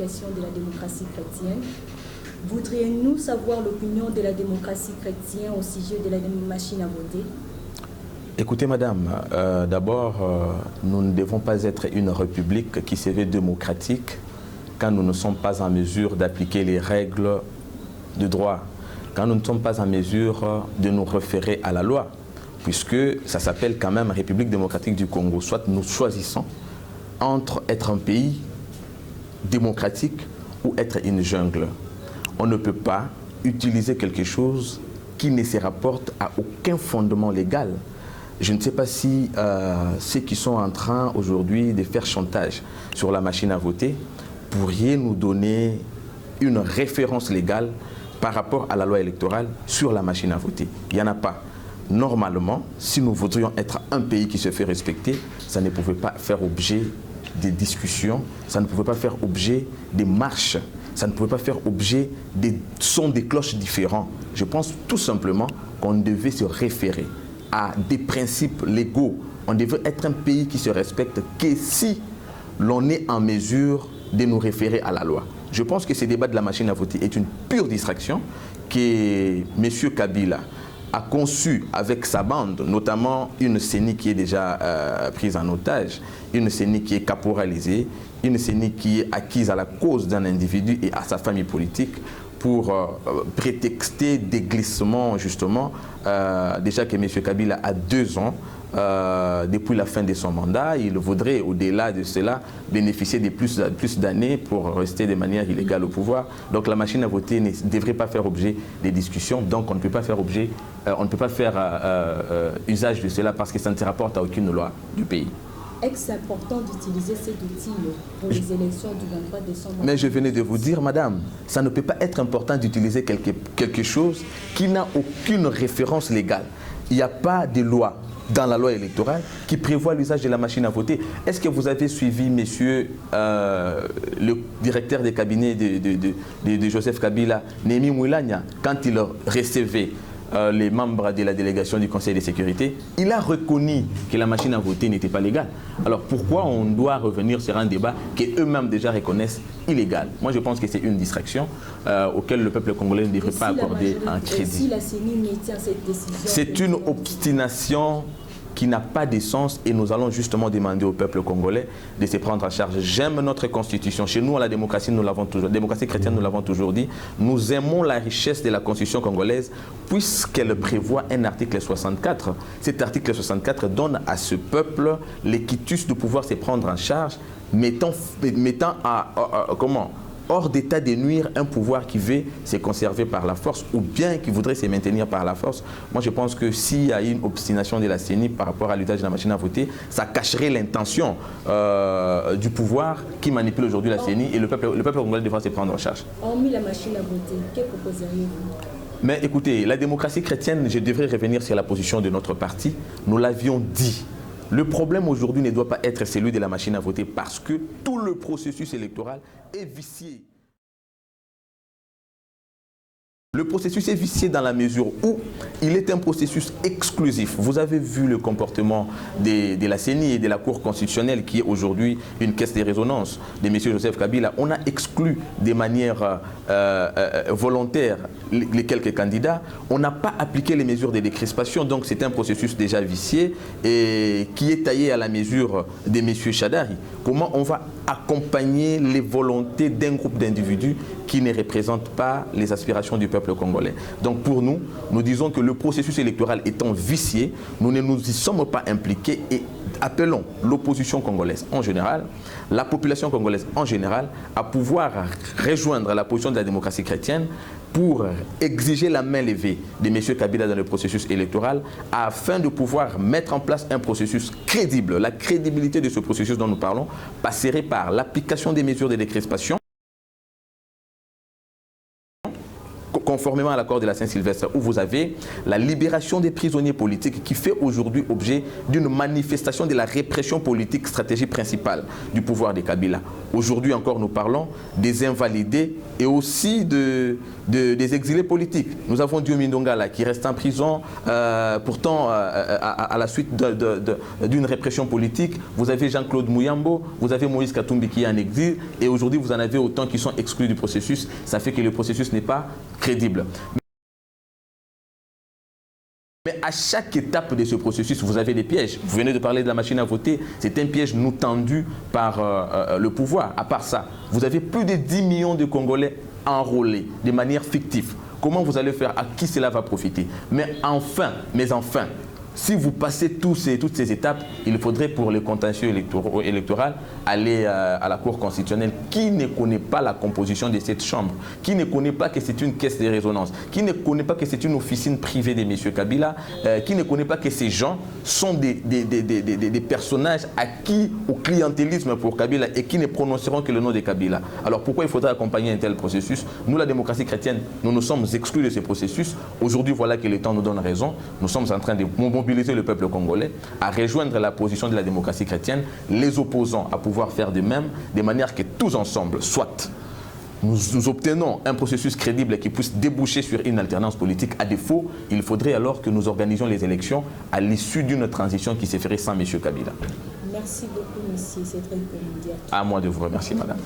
l'application de la démocratie chrétienne. Voudriez-nous savoir l'opinion de la démocratie chrétienne au sujet de la machine à voter? Écoutez, madame, d'abord, nous ne devons pas être une république qui se veut démocratique quand nous ne sommes pas en mesure d'appliquer les règles de droit, quand nous ne sommes pas en mesure de nous référer à la loi, puisque ça s'appelle quand même République démocratique du Congo. Soit nous choisissons entre être un pays démocratique ou être une jungle. On ne peut pas utiliser quelque chose qui ne se rapporte à aucun fondement légal. Je ne sais pas si ceux qui sont en train aujourd'hui de faire chantage sur la machine à voter pourriez nous donner une référence légale par rapport à la loi électorale sur la machine à voter. Il n'y en a pas. Normalement, si nous voudrions être un pays qui se fait respecter, ça ne pouvait pas faire objet de discussions, ça ne pouvait pas faire objet de marches, ça ne pouvait pas faire objet de sons de cloches différents. Je pense tout simplement qu'on devait se référer à des principes légaux. On devait être un pays qui se respecte que si l'on est en mesure de nous référer à la loi. Je pense que ce débat de la machine à voter est une pure distraction que M. Kabila a conçu avec sa bande, notamment une CENI qui est déjà prise en otage, une CENI qui est caporalisée, une CENI qui est acquise à la cause d'un individu et à sa famille politique pour prétexter des glissements, justement, déjà que M. Kabila a 2 ans, depuis la fin de son mandat, il voudrait, au-delà de cela, bénéficier de plus d'années pour rester de manière illégale au pouvoir. Donc la machine à voter ne devrait pas faire objet des discussions, donc on ne peut pas faire usage de cela parce que ça ne se rapporte à aucune loi du pays. Est-ce important d'utiliser cet outil pour les élections du 23 décembre? Mais je venais de vous dire, madame, ça ne peut pas être important d'utiliser quelque chose qui n'a aucune référence légale. Il n'y a pas de loi dans la loi électorale qui prévoit l'usage de la machine à voter. Est-ce que vous avez suivi, monsieur, le directeur des cabinets de Joseph Kabila, Némi Moulania, quand il recevait les membres de la délégation du Conseil de sécurité, il a reconnu que la machine à voter n'était pas légale. Alors pourquoi on doit revenir sur un débat qu'eux-mêmes déjà reconnaissent illégal? Moi je pense que c'est une distraction auquel le peuple congolais ne devrait pas accorder un crédit. Si la CENI maintient cette décision, c'est une obstination qui n'a pas de sens et nous allons justement demander au peuple congolais de se prendre en charge. J'aime notre constitution. Chez nous, à la démocratie, nous l'avons toujours, la démocratie chrétienne, nous l'avons toujours dit. Nous aimons la richesse de la constitution congolaise puisqu'elle prévoit un article 64. Cet article 64 donne à ce peuple l'équitus de pouvoir se prendre en charge, mettant hors d'état de nuire un pouvoir qui veut se conserver par la force ou bien qui voudrait se maintenir par la force. Moi, je pense que s'il y a une obstination de la CENI par rapport à l'usage de la machine à voter, ça cacherait l'intention du pouvoir qui manipule aujourd'hui la CENI et le peuple congolais devra se prendre en charge. Hormis la machine à voter, que proposeriez-vous? Mais écoutez, la démocratie chrétienne, je devrais revenir sur la position de notre parti. Nous l'avions dit. Le problème aujourd'hui ne doit pas être celui de la machine à voter parce que tout le processus électoral est vicié. Le processus est vicié dans la mesure où il est un processus exclusif. Vous avez vu le comportement de la CENI et de la Cour constitutionnelle qui est aujourd'hui une caisse de résonance de M. Joseph Kabila. On a exclu de manière volontaire les quelques candidats. On n'a pas appliqué les mesures de décrispation. Donc c'est un processus déjà vicié et qui est taillé à la mesure de M. Chadari. Comment on va accompagner les volontés d'un groupe d'individus qui ne représentent pas les aspirations du peuple congolais. Donc pour nous, nous disons que le processus électoral étant vicié, nous ne nous y sommes pas impliqués et appelons l'opposition congolaise en général, la population congolaise en général, à pouvoir rejoindre la position de la démocratie chrétienne pour exiger la main levée de M. Kabila dans le processus électoral afin de pouvoir mettre en place un processus crédible. La crédibilité de ce processus dont nous parlons passerait par l'application des mesures de décrispation conformément à l'accord de la Saint-Sylvestre, où vous avez la libération des prisonniers politiques qui fait aujourd'hui objet d'une manifestation de la répression politique, stratégie principale du pouvoir de Kabila. Aujourd'hui encore, nous parlons des invalidés et aussi des exilés politiques. Nous avons Diomi Ndongala qui reste en prison, pourtant à la suite d'une répression politique. Vous avez Jean-Claude Mouyambo, vous avez Moïse Katumbi qui est en exil, et aujourd'hui vous en avez autant qui sont exclus du processus. Ça fait que le processus n'est pas crédible. Mais à chaque étape de ce processus, vous avez des pièges. Vous venez de parler de la machine à voter. C'est un piège nous tendu par le pouvoir. À part ça, vous avez plus de 10 millions de Congolais enrôlés de manière fictive. Comment vous allez faire? À qui cela va profiter? Mais enfin, si vous passez toutes ces étapes, il faudrait pour le contentieux électoral aller à la Cour constitutionnelle qui ne connaît pas la composition de cette chambre, qui ne connaît pas que c'est une caisse de résonance, qui ne connaît pas que c'est une officine privée de M. Kabila, qui ne connaît pas que ces gens sont des personnages acquis au clientélisme pour Kabila et qui ne prononceront que le nom de Kabila. Alors pourquoi il faudrait accompagner un tel processus? Nous, la démocratie chrétienne, nous nous sommes exclus de ce processus. Aujourd'hui, voilà que le temps nous donne raison. Nous sommes en train de mobiliser le peuple congolais à rejoindre la position de la démocratie chrétienne, les opposants à pouvoir faire de même, de manière que tous ensemble, soit nous obtenons un processus crédible qui puisse déboucher sur une alternance politique. À défaut, il faudrait alors que nous organisions les élections à l'issue d'une transition qui se ferait sans M. Kabila. Merci beaucoup, monsieur. C'est très immédiat. À moi de vous remercier, madame.